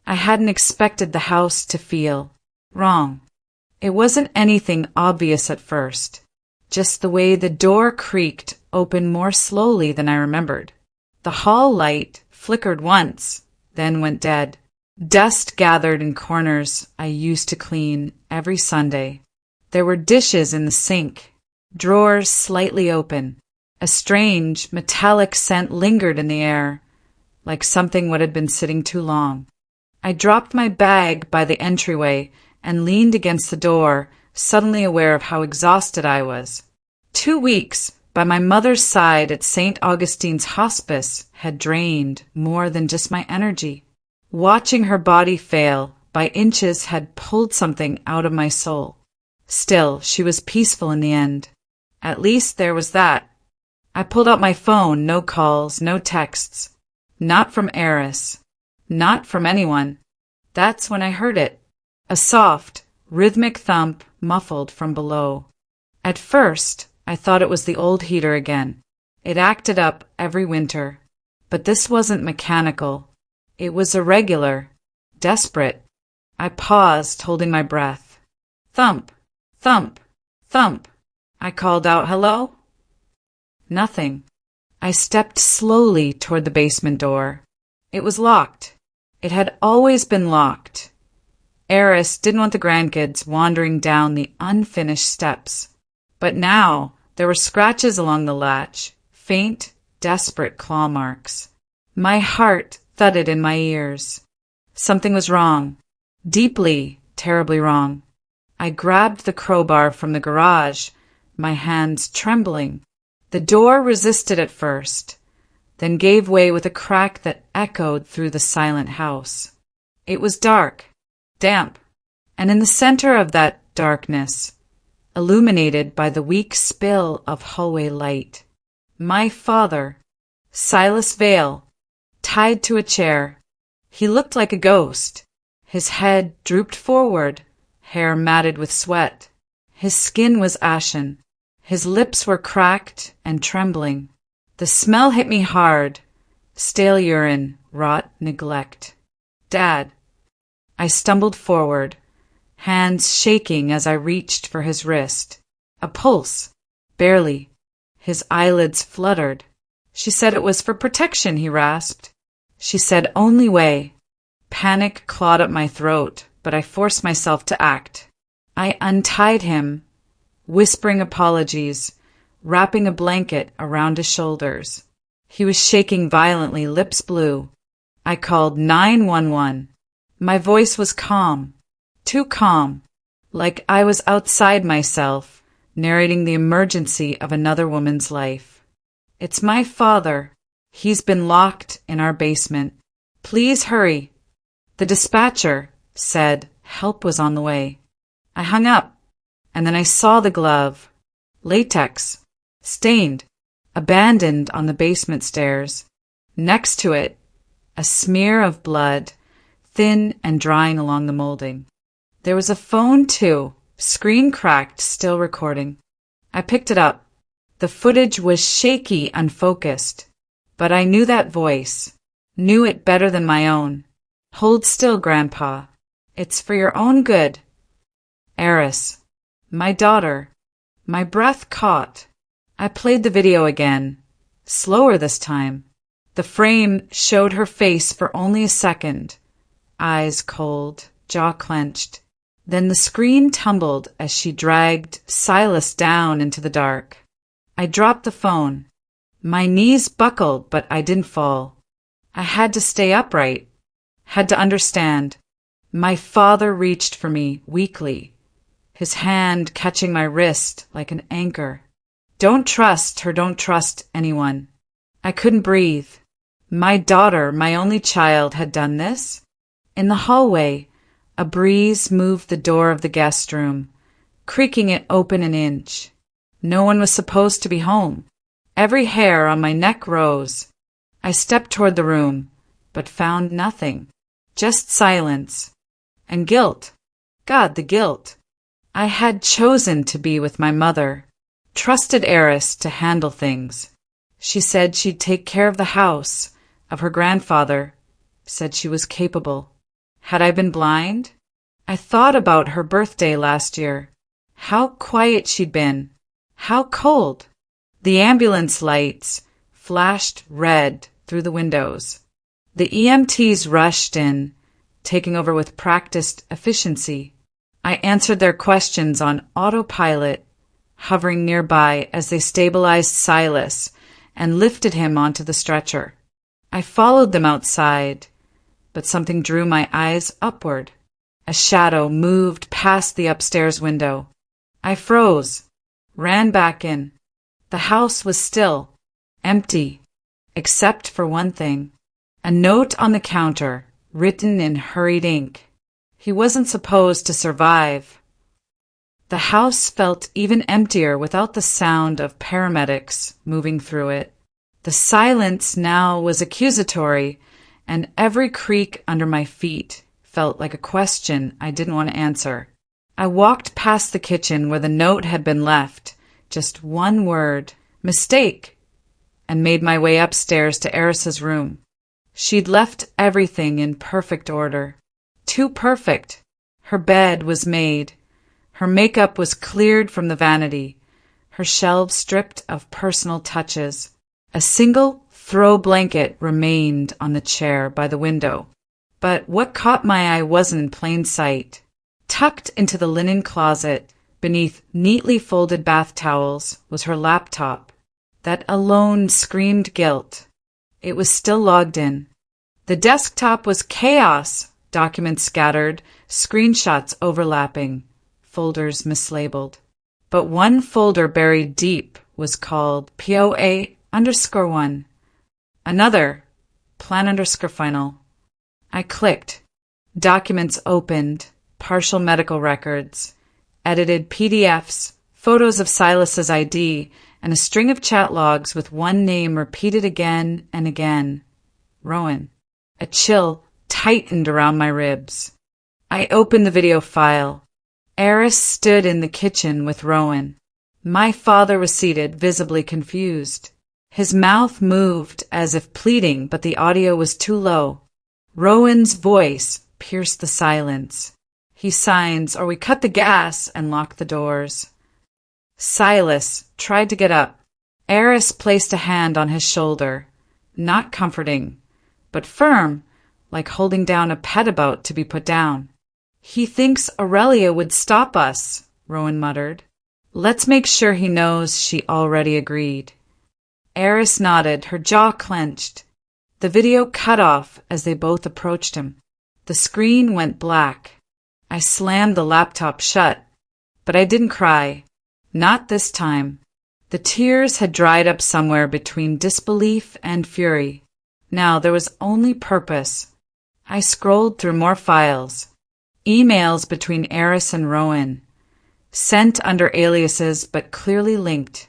I hadn't expected the house to feel wrong. It wasn't anything obvious at first, just the way the door creaked open more slowly than I remembered. The hall light flickered once, then went dead. Dust gathered in corners I used to clean every Sunday. There were dishes in the sink, drawers slightly open. A strange, metallic scent lingered in the air, like something would have been sitting too long. I dropped my bag by the entryway and leaned against the door, suddenly aware of how exhausted I was. 2 weeks by my mother's side at St. Augustine's hospice had drained more than just my energy. Watching her body fail by inches had pulled something out of my soul. Still, she was peaceful in the end. At least there was that. I pulled out my phone, no calls, no texts. Not from Eris. Not from anyone. That's when I heard it. A soft, rhythmic thump muffled from below. At first, I thought it was the old heater again. It acted up every winter. But this wasn't mechanical. It was irregular, desperate. I paused, holding my breath. Thump, thump, thump. I called out, "Hello?" Nothing. I stepped slowly toward the basement door. It was locked. It had always been locked. Eris didn't want the grandkids wandering down the unfinished steps. But now there were scratches along the latch, faint, desperate claw marks. My heart thudded in my ears. Something was wrong. Deeply, terribly wrong. I grabbed the crowbar from the garage, my hands trembling. The door resisted at first, then gave way with a crack that echoed through the silent house. It was dark, damp, and in the center of that darkness, illuminated by the weak spill of hallway light, my father, Silas Vale, tied to a chair. He looked like a ghost. His head drooped forward, hair matted with sweat. His skin was ashen. His lips were cracked and trembling. The smell hit me hard. Stale urine, rot neglect. Dad. I stumbled forward, hands shaking as I reached for his wrist. A pulse. Barely. His eyelids fluttered. She said it was for protection, he rasped. She said only way. Panic clawed up my throat, but I forced myself to act. I untied him, whispering apologies, wrapping a blanket around his shoulders. He was shaking violently, lips blue. I called 911. My voice was calm, too calm, like I was outside myself, narrating the emergency of another woman's life. It's my father. He's been locked in our basement. Please hurry. The dispatcher said help was on the way. I hung up, and then I saw the glove. Latex. Stained. Abandoned on the basement stairs. Next to it, a smear of blood, thin and drying along the molding. There was a phone, too, screen cracked, still recording. I picked it up. The footage was shaky, unfocused. But I knew that voice, knew it better than my own. Hold still, Grandpa. It's for your own good. Eris. My daughter. My breath caught. I played the video again, slower this time. The frame showed her face for only a second, eyes cold, jaw clenched. Then the screen tumbled as she dragged Silas down into the dark. I dropped the phone. My knees buckled, but I didn't fall. I had to stay upright, had to understand. My father reached for me weakly, his hand catching my wrist like an anchor. Don't trust her, don't trust anyone. I couldn't breathe. My daughter, my only child, had done this? In the hallway, a breeze moved the door of the guest room, creaking it open an inch. No one was supposed to be home. Every hair on my neck rose. I stepped toward the room, but found nothing. Just silence. And guilt. God, the guilt. I had chosen to be with my mother. Trusted Eris to handle things. She said she'd take care of the house, of her grandfather. Said she was capable. Had I been blind? I thought about her birthday last year. How quiet she'd been. How cold. The ambulance lights flashed red through the windows. The EMTs rushed in, taking over with practiced efficiency. I answered their questions on autopilot, hovering nearby as they stabilized Silas and lifted him onto the stretcher. I followed them outside, but something drew my eyes upward. A shadow moved past the upstairs window. I froze, ran back in. The house was still, empty, except for one thing. A note on the counter, written in hurried ink. He wasn't supposed to survive. The house felt even emptier without the sound of paramedics moving through it. The silence now was accusatory, and every creak under my feet felt like a question I didn't want to answer. I walked past the kitchen where the note had been left, just one word, mistake, and made my way upstairs to Eris's room. She'd left everything in perfect order. Too perfect. Her bed was made. Her makeup was cleared from the vanity. Her shelves stripped of personal touches. A single throw blanket remained on the chair by the window. But what caught my eye wasn't in plain sight. Tucked into the linen closet, beneath neatly folded bath towels, was her laptop. That alone screamed guilt. It was still logged in. The desktop was chaos, documents scattered, screenshots overlapping, folders mislabeled. But one folder buried deep was called POA_1. Another, plan_final. I clicked. Documents opened, partial medical records, edited PDFs, photos of Silas's ID, and a string of chat logs with one name repeated again and again. Rowan. A chill tightened around my ribs. I opened the video file. Eris stood in the kitchen with Rowan. My father was seated, visibly confused. His mouth moved as if pleading, but the audio was too low. Rowan's voice pierced the silence. He signs, or we cut the gas and lock the doors. Silas tried to get up. Eris placed a hand on his shoulder, not comforting, but firm, like holding down a pet about to be put down. He thinks Aurelia would stop us, Rowan muttered. Let's make sure he knows she already agreed. Eris nodded, her jaw clenched. The video cut off as they both approached him. The screen went black. I slammed the laptop shut, but I didn't cry. Not this time. The tears had dried up somewhere between disbelief and fury. Now there was only purpose. I scrolled through more files. Emails between Eris and Rowan, sent under aliases but clearly linked.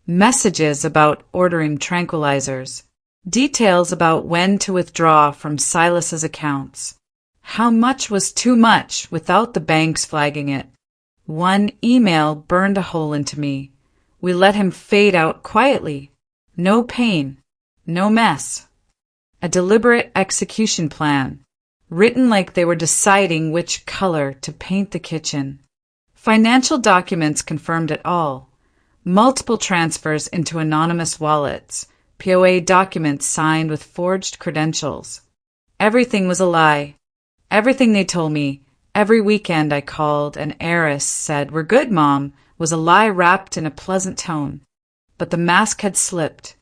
Messages about ordering tranquilizers. Details about when to withdraw from Silas's accounts. How much was too much without the banks flagging it? One email burned a hole into me. We let him fade out quietly. No pain. No mess. A deliberate execution plan, written like they were deciding which color to paint the kitchen. Financial documents confirmed it all. Multiple transfers into anonymous wallets. POA documents signed with forged credentials. Everything was a lie. Everything they told me. Every weekend I called and Eris said, "We're good, Mom," was a lie wrapped in a pleasant tone. But the mask had slipped.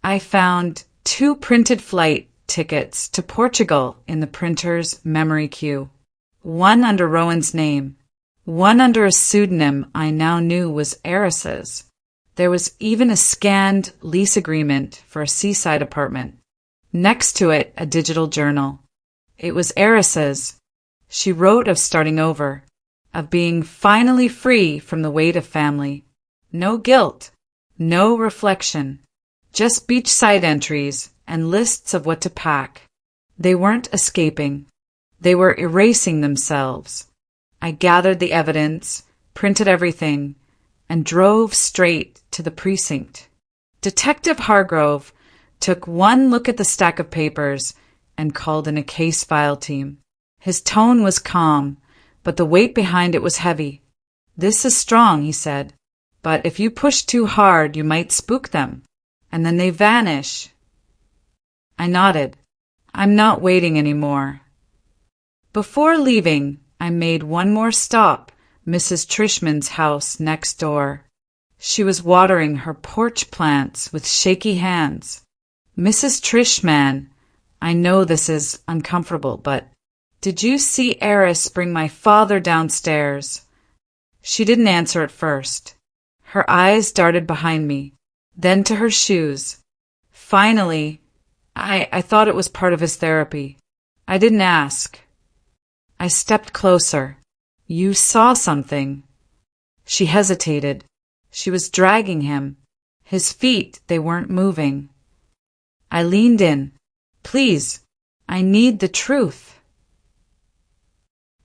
I found 2 printed flight tickets to Portugal in the printer's memory queue. One under Rowan's name. One under a pseudonym I now knew was Eris's. There was even a scanned lease agreement for a seaside apartment. Next to it, a digital journal. It was Eris's. She wrote of starting over, of being finally free from the weight of family. No guilt, no reflection, just beachside entries and lists of what to pack. They weren't escaping. They were erasing themselves. I gathered the evidence, printed everything, and drove straight to the precinct. Detective Hargrove took one look at the stack of papers and called in a case file team. His tone was calm, but the weight behind it was heavy. "This is strong," he said, "but if you push too hard, you might spook them, and then they vanish." I nodded. "I'm not waiting anymore." Before leaving, I made one more stop, Mrs. Trishman's house next door. She was watering her porch plants with shaky hands. "Mrs. Trishman, I know this is uncomfortable, but did you see Eris bring my father downstairs?" She didn't answer at first. Her eyes darted behind me, then to her shoes. Finally, I thought it was part of his therapy. I didn't ask. I stepped closer. "You saw something." She hesitated. She was dragging him. His feet, they weren't moving. I leaned in. "Please, I need the truth."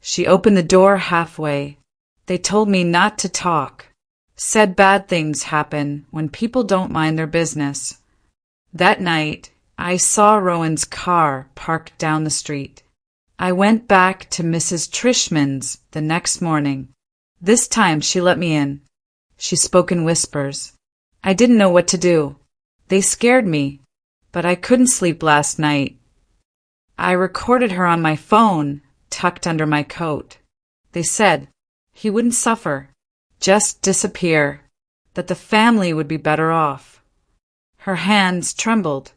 She opened the door halfway. "They told me not to talk. Said bad things happen when people don't mind their business." That night, I saw Rowan's car parked down the street. I went back to Mrs. Trishman's the next morning. This time she let me in. She spoke in whispers. I didn't know what to do. They scared me, but I couldn't sleep last night. I recorded her on my phone, tucked under my coat. They said he wouldn't suffer, just disappear, that the family would be better off. Her hands trembled.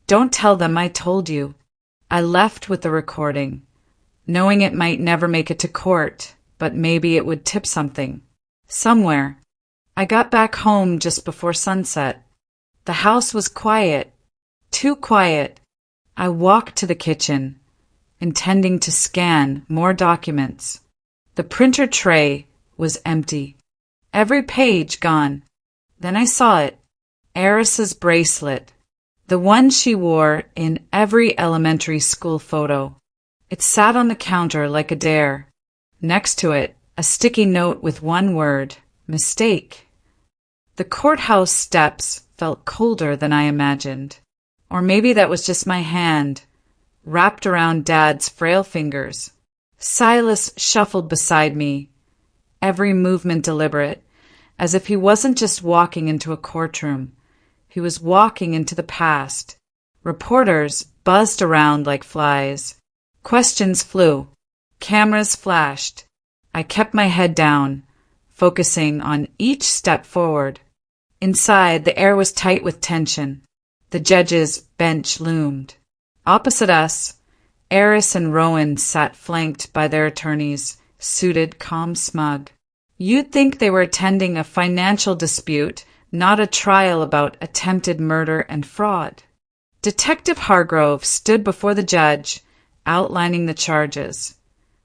"Don't tell them I told you." I left with the recording, knowing it might never make it to court, but maybe it would tip something. Somewhere. I got back home just before sunset. The house was quiet. Too quiet. I walked to the kitchen, intending to scan more documents. The printer tray was empty. Every page gone. Then I saw it. Eris's bracelet. The one she wore in every elementary school photo. It sat on the counter like a dare. Next to it, a sticky note with one word, mistake. The courthouse steps felt colder than I imagined. Or maybe that was just my hand, wrapped around Dad's frail fingers. Silas shuffled beside me, every movement deliberate, as if he wasn't just walking into a courtroom. He was walking into the past. Reporters buzzed around like flies. Questions flew. Cameras flashed. I kept my head down, focusing on each step forward. Inside, the air was tight with tension. The judge's bench loomed. Opposite us, Eris and Rowan sat flanked by their attorneys, suited, calm, smug. You'd think they were attending a financial dispute, not a trial about attempted murder and fraud. Detective Hargrove stood before the judge, outlining the charges.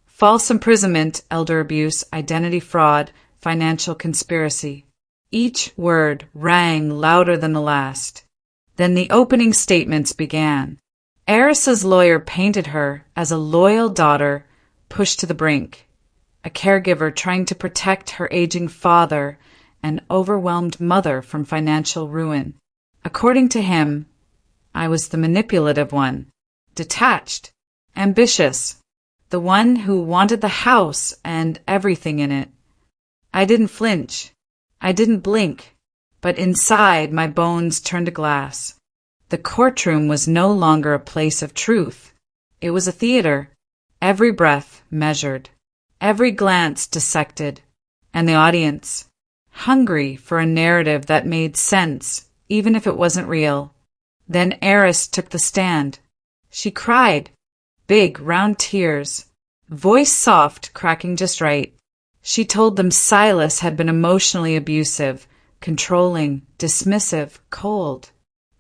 False imprisonment, elder abuse, identity fraud, financial conspiracy. Each word rang louder than the last. Then the opening statements began. Eris's lawyer painted her as a loyal daughter pushed to the brink, a caregiver trying to protect her aging father and overwhelmed mother from financial ruin. According to him, I was the manipulative one, detached, ambitious, the one who wanted the house and everything in it. I didn't flinch. I didn't blink. But inside, my bones turned to glass. The courtroom was no longer a place of truth. It was a theater. Every breath measured. Every glance dissected. And the audience, hungry for a narrative that made sense, even if it wasn't real. Then Eris took the stand. She cried. Big, round tears. Voice soft, cracking just right. She told them Silas had been emotionally abusive, controlling, dismissive, cold.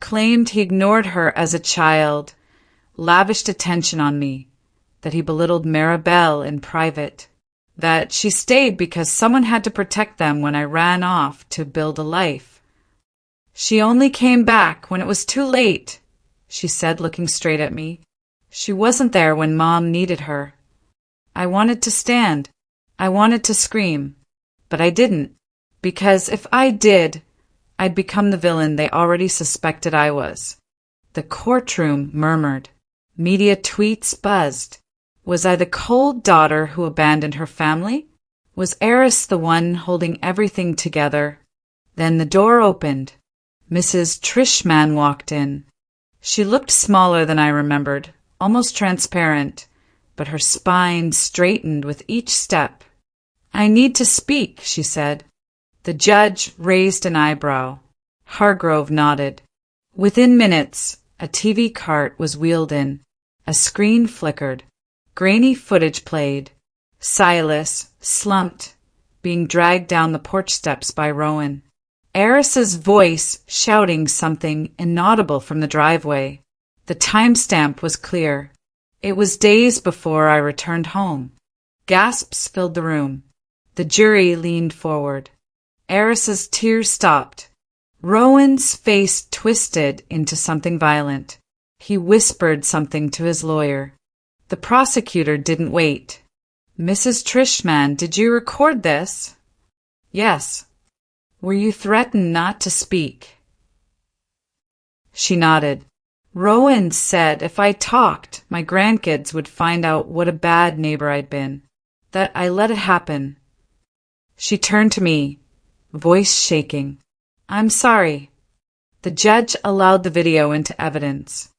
Claimed he ignored her as a child, lavished attention on me, that he belittled Maribel in private, that she stayed because someone had to protect them when I ran off to build a life. She only came back when it was too late, she said, looking straight at me. She wasn't there when Mom needed her. I wanted to stand. I wanted to scream. But I didn't, because if I did, I'd become the villain they already suspected I was. The courtroom murmured. Media tweets buzzed. Was I the cold daughter who abandoned her family? Was Eris the one holding everything together? Then the door opened. Mrs. Trishman walked in. She looked smaller than I remembered, almost transparent, but her spine straightened with each step. "I need to speak," she said. The judge raised an eyebrow. Hargrove nodded. Within minutes, a TV cart was wheeled in. A screen flickered. Grainy footage played. Silas, slumped, being dragged down the porch steps by Rowan. Eris's voice shouting something inaudible from the driveway. The timestamp was clear. It was days before I returned home. Gasps filled the room. The jury leaned forward. Eris's tears stopped. Rowan's face twisted into something violent. He whispered something to his lawyer. The prosecutor didn't wait. "Mrs. Trishman, did you record this?" "Yes." "Were you threatened not to speak?" She nodded. "Rowan said if I talked, my grandkids would find out what a bad neighbor I'd been. That I let it happen." She turned to me, voice shaking. "I'm sorry." The judge allowed the video into evidence.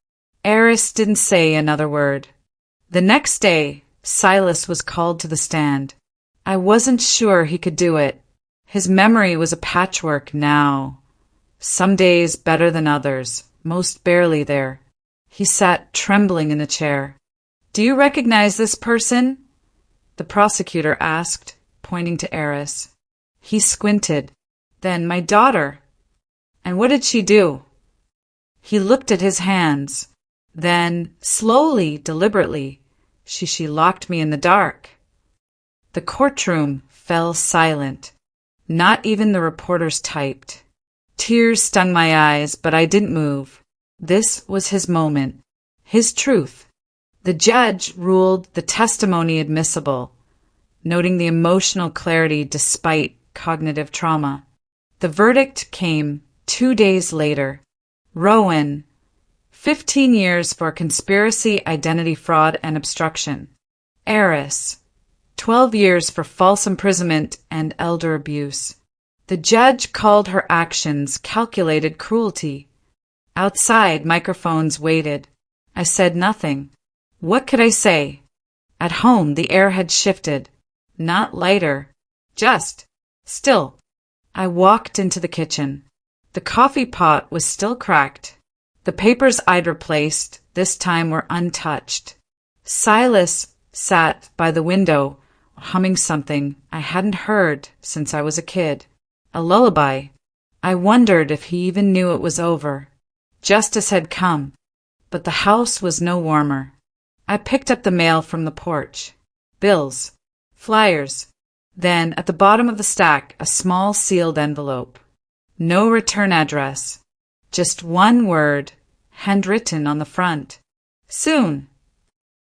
Eris didn't say another word. The next day, Silas was called to the stand. I wasn't sure he could do it. His memory was a patchwork now. Some days better than others, most barely there. He sat trembling in the chair. "Do you recognize this person?" the prosecutor asked, pointing to Eris. He squinted. "Then my daughter." "And what did she do?" He looked at his hands. Then, slowly, deliberately, she locked me in the dark. The courtroom fell silent. Not even the reporters typed. Tears stung my eyes, but I didn't move. This was his moment. His truth. The judge ruled the testimony admissible, noting the emotional clarity despite cognitive trauma. The verdict came 2 days later. Rowan, 15 years for conspiracy, identity fraud, and obstruction. Eris, 12 years for false imprisonment and elder abuse. The judge called her actions calculated cruelty. Outside, microphones waited. I said nothing. What could I say? At home, the air had shifted. Not lighter, just still. I walked into the kitchen. The coffee pot was still cracked. The papers I'd replaced, this time, were untouched. Silas sat by the window, humming something I hadn't heard since I was a kid. A lullaby. I wondered if he even knew it was over. Justice had come, but the house was no warmer. I picked up the mail from the porch. Bills. Flyers. Then, at the bottom of the stack, a small sealed envelope. No return address. Just one word, handwritten on the front. Soon.